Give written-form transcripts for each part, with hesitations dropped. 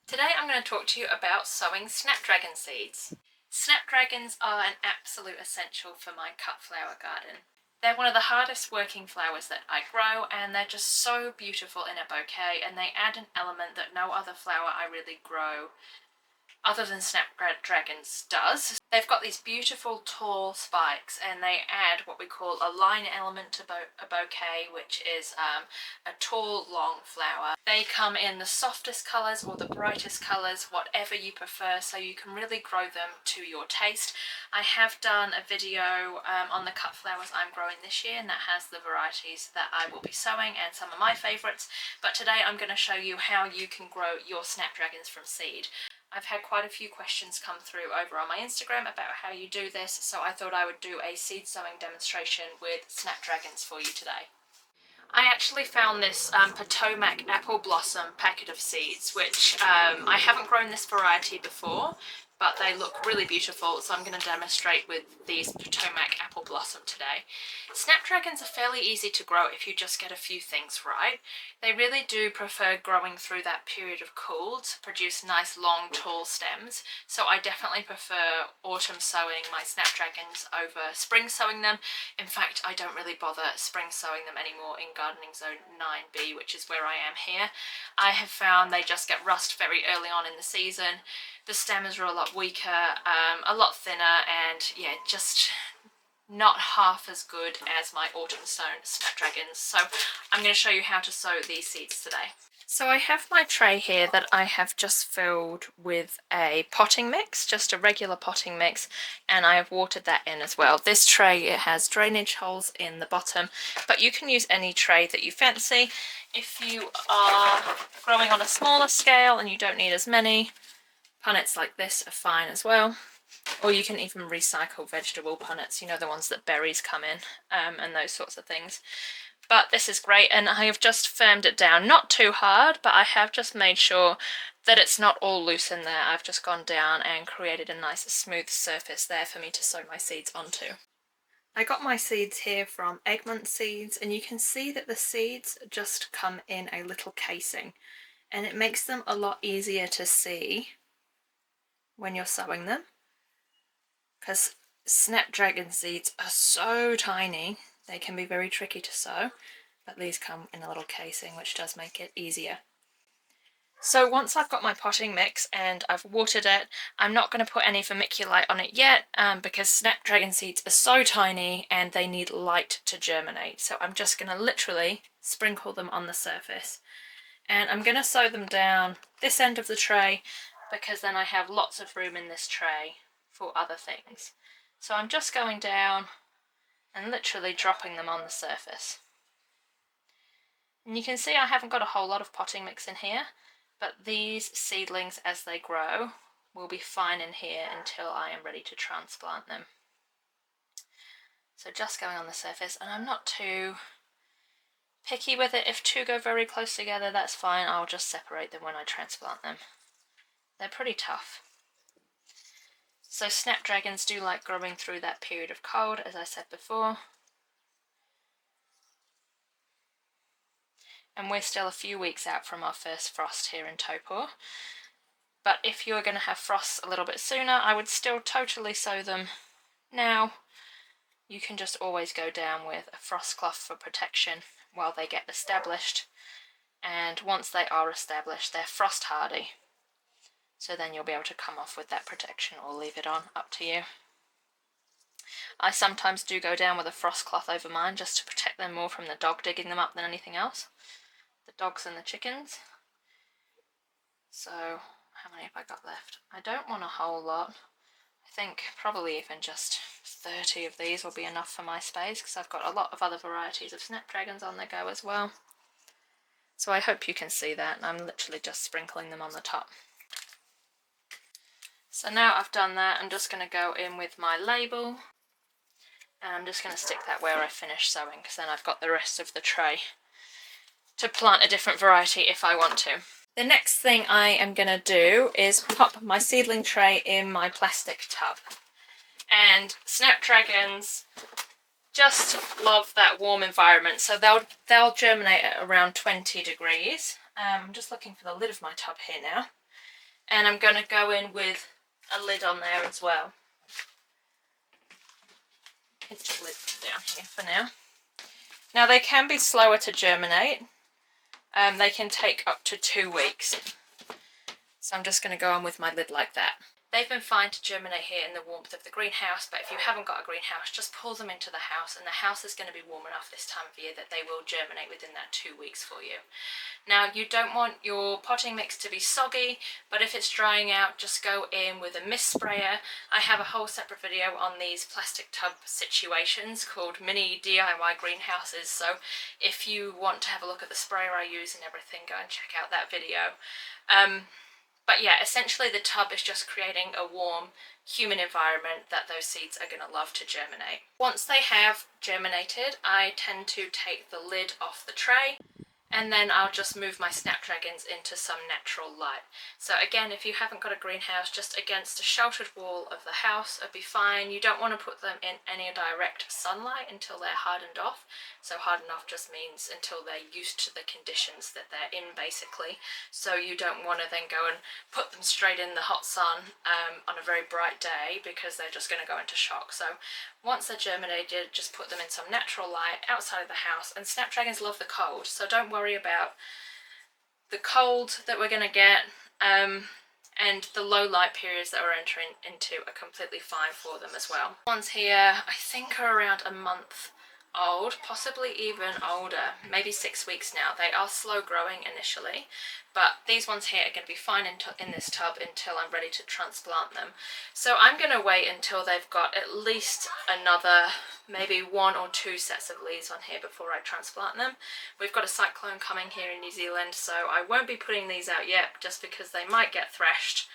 Today I'm going to talk to you about sowing snapdragon seeds. Snapdragons are an absolute essential for my cut flower garden. They're one of the hardest working flowers that I grow, and they're just so beautiful in a bouquet, and they add an element that no other flower I really grow other than snapdragons does. They've got these beautiful tall spikes, and they add what we call a line element to a bouquet, which is a tall long flower. They come in the softest colours or the brightest colours, whatever you prefer, so you can really grow them to your taste. I have done a video on the cut flowers I'm growing this year, and that has the varieties that I will be sowing and some of my favourites, but today I'm going to show you how you can grow your snapdragons from seed. I've had quite a few questions come through over on my Instagram about how you do this, so I thought I would do a seed sowing demonstration with snapdragons for you today. I actually found this Potomac apple blossom packet of seeds, which I haven't grown this variety before, but they look really beautiful, so I'm going to demonstrate with these Potomac apple blossom today. Snapdragons are fairly easy to grow if you just get a few things right. They really do prefer growing through that period of cool to produce nice long tall stems, so I definitely prefer autumn sowing my snapdragons over spring sowing them. In fact, I don't really bother spring sowing them anymore in gardening zone 9B, which is where I am here. I have found they just get rust very early on in the season. The stems are a lot weaker, a lot thinner, and yeah, just not half as good as my autumn sown snapdragons. So I'm going to show you how to sow these seeds today. So I have my tray here that I have just filled with a potting mix, just a regular potting mix, and I have watered that in as well. This tray, it has drainage holes in the bottom, but you can use any tray that you fancy. If you are growing on a smaller scale and you don't need as many, punnets like this are fine as well. Or you can even recycle vegetable punnets, you know, the ones that berries come in, and those sorts of things. But this is great, and I have just firmed it down, not too hard, but I have just made sure that it's not all loose in there. I've just gone down and created a nice smooth surface there for me to sow my seeds onto. I got my seeds here from Egmont Seeds, and you can see that the seeds just come in a little casing, and it makes them a lot easier to see when you're sowing them, because snapdragon seeds are so tiny they can be very tricky to sow, but these come in a little casing, which does make it easier. So once I've got my potting mix and I've watered it, I'm not going to put any vermiculite on it yet, because snapdragon seeds are so tiny and they need light to germinate. So I'm just going to literally sprinkle them on the surface, and I'm going to sow them down this end of the tray, because then I have lots of room in this tray for other things. So I'm just going down and literally dropping them on the surface. And you can see I haven't got a whole lot of potting mix in here, but these seedlings, as they grow, will be fine in here until I am ready to transplant them. So just going on the surface, and I'm not too picky with it. If two go very close together, that's fine. I'll just separate them when I transplant them. They're pretty tough. So snapdragons do like growing through that period of cold, as I said before. And we're still a few weeks out from our first frost here in Topor. But if you're going to have frosts a little bit sooner, I would still totally sow them now. You can just always go down with a frost cloth for protection while they get established. And once they are established, they're frost hardy. So then you'll be able to come off with that protection or leave it on, up to you. I sometimes do go down with a frost cloth over mine just to protect them more from the dog digging them up than anything else. The dogs and the chickens. So how many have I got left? I don't want a whole lot. I think probably even just 30 of these will be enough for my space, because I've got a lot of other varieties of snapdragons on the go as well. So I hope you can see that, and I'm literally just sprinkling them on the top. So now I've done that, I'm just going to go in with my label, and I'm just going to stick that where I finish sowing, because then I've got the rest of the tray to plant a different variety if I want to. The next thing I am going to do is pop my seedling tray in my plastic tub. And snapdragons just love that warm environment, so they'll germinate at around 20 degrees. I'm just looking for the lid of my tub here now. And I'm going to go in with a lid on there as well. Let's just lid down here for now. Now they can be slower to germinate. They can take up to 2 weeks. So I'm just going to go on with my lid like that. They've been fine to germinate here in the warmth of the greenhouse, but if you haven't got a greenhouse, just pull them into the house, and the house is going to be warm enough this time of year that they will germinate within that 2 weeks for you. Now, you don't want your potting mix to be soggy, but if it's drying out, just go in with a mist sprayer. I have a whole separate video on these plastic tub situations called mini DIY greenhouses, so if you want to have a look at the sprayer I use and everything, go and check out that video. But yeah, essentially the tub is just creating a warm, humid environment that those seeds are going to love to germinate. Once they have germinated, I tend to take the lid off the tray, and then I'll just move my snapdragons into some natural light. So again, if you haven't got a greenhouse, just against a sheltered wall of the house would be fine. You don't want to put them in any direct sunlight until they're hardened off. So hardened off just means until they're used to the conditions that they're in, basically. So you don't want to then go and put them straight in the hot sun on a very bright day, because they're just going to go into shock. So once they're germinated, just put them in some natural light outside of the house. And snapdragons love the cold, so don't worry about the cold that we're going to get, and the low light periods that we're entering into are completely fine for them as well. Ones here I think are around a month old, possibly even older, maybe 6 weeks now. They are slow growing initially, but these ones here are going to be fine in this tub until I'm ready to transplant them. So I'm going to wait until they've got at least another maybe 1 or 2 sets of leaves on here before I transplant them. We've got a cyclone coming here in New Zealand, so I won't be putting these out yet, just because they might get threshed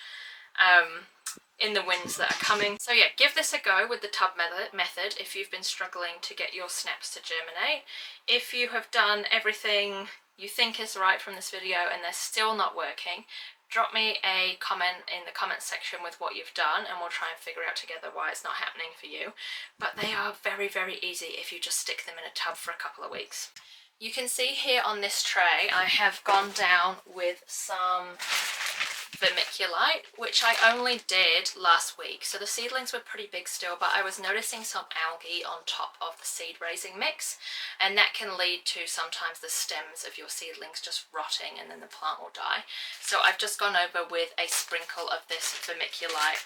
in the winds that are coming. So yeah, give this a go with the tub method if you've been struggling to get your snaps to germinate. If you have done everything you think is right from this video and they're still not working, drop me a comment in the comment section with what you've done, and we'll try and figure out together why it's not happening for you. But they are very, very easy if you just stick them in a tub for a couple of weeks. You can see here on this tray I have gone down with some vermiculite, which I only did last week, so the seedlings were pretty big still, but I was noticing some algae on top of the seed raising mix, and that can lead to sometimes the stems of your seedlings just rotting and then the plant will die. So I've just gone over with a sprinkle of this vermiculite,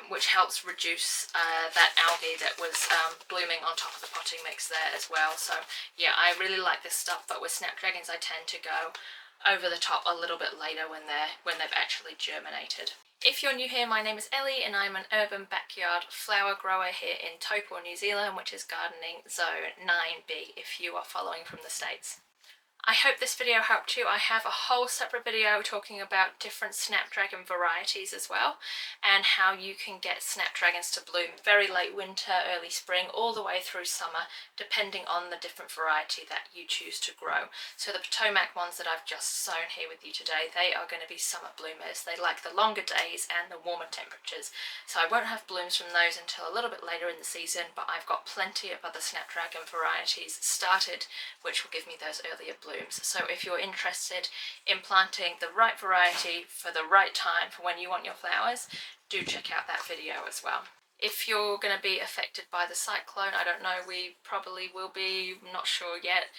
which helps reduce that algae that was blooming on top of the potting mix there as well. So yeah, I really like this stuff, but with snapdragons I tend to go over the top a little bit later when they've actually germinated. If you're new here, my name is Ellie and I'm an urban backyard flower grower here in Taupo, New Zealand, which is gardening zone 9B if you are following from the States. I hope this video helped you. I have a whole separate video talking about different snapdragon varieties as well, and how you can get snapdragons to bloom very late winter, early spring, all the way through summer, depending on the different variety that you choose to grow. So the Potomac ones that I've just sown here with you today, they are going to be summer bloomers. They like the longer days and the warmer temperatures. So I won't have blooms from those until a little bit later in the season, but I've got plenty of other snapdragon varieties started, which will give me those earlier blooms. So if you're interested in planting the right variety for the right time for when you want your flowers, do check out that video as well. If you're going to be affected by the cyclone, I don't know, we probably will be, not sure yet.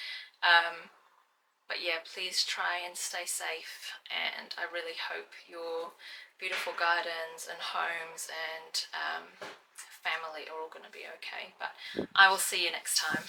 But yeah, please try and stay safe, and I really hope your beautiful gardens and homes and family are all going to be okay. But I will see you next time.